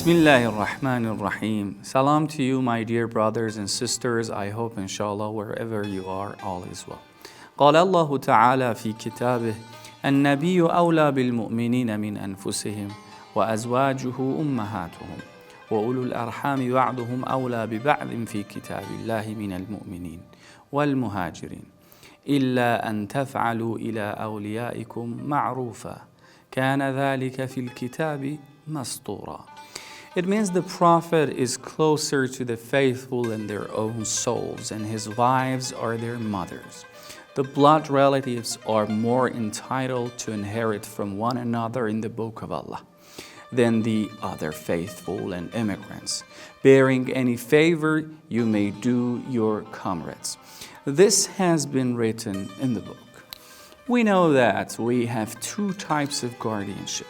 Bismillahir Rahmanir Rahim. Salam to you, my dear brothers and sisters. I hope, inshallah, wherever you are, all is well. قال الله تعالى في كتابه النبي أولى بالمؤمنين من أنفسهم وأزواجه أمهاتهم وأولو الأرحام بعضهم أولى ببعض في كتاب الله من المؤمنين والمهاجرين إلا أن تفعلوا إلى أوليائكم معروفا كان ذلك في الكتاب مسطورا. It means the Prophet is closer to the faithful in their own souls, and his wives are their mothers. The blood relatives are more entitled to inherit from one another in the Book of Allah than the other faithful and immigrants, bearing any favor you may do your comrades. This has been written in the book. We know that we have two types of guardianship.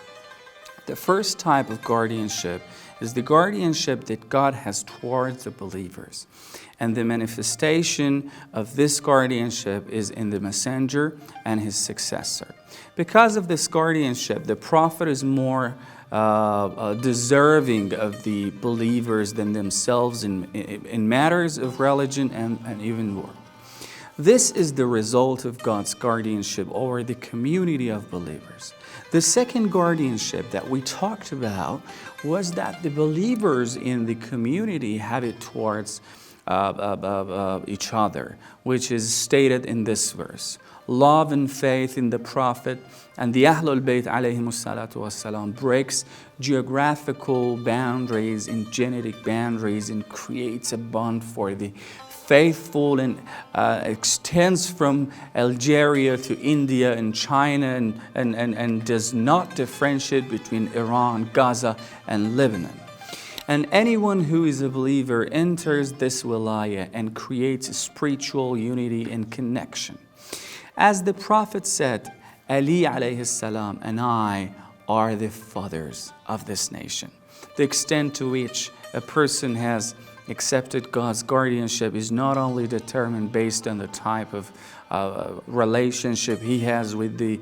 The first type of guardianship is the guardianship that God has towards the believers. And the manifestation of this guardianship is in the messenger and his successor. Because of this guardianship, the Prophet is more deserving of the believers than themselves in matters of religion and even more. This is the result of God's guardianship over the community of believers. The second guardianship that we talked about was that the believers in the community have it towards each other, which is stated in this verse. Love and faith in the Prophet and the Ahlul Bayt alayhimus salatu wassalam breaks geographical boundaries and genetic boundaries and creates a bond for the faithful and extends from Algeria to India and China and does not differentiate between Iran, Gaza, and Lebanon. And anyone who is a believer enters this wilayah and creates a spiritual unity and connection. As the Prophet said, Ali alayhi salam and I are the fathers of this nation. The extent to which a person has accepted God's guardianship is not only determined based on the type of relationship he has with the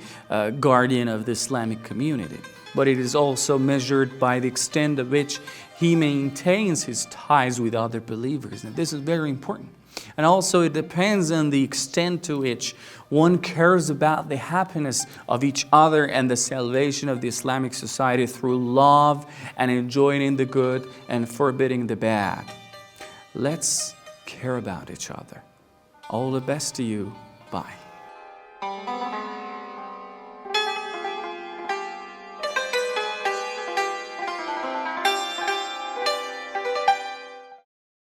guardian of the Islamic community, but it is also measured by the extent to which he maintains his ties with other believers. And this is very important. And also it depends on the extent to which one cares about the happiness of each other and the salvation of the Islamic society through love and enjoying the good and forbidding the bad. Let's care about each other. All the best to you. Bye.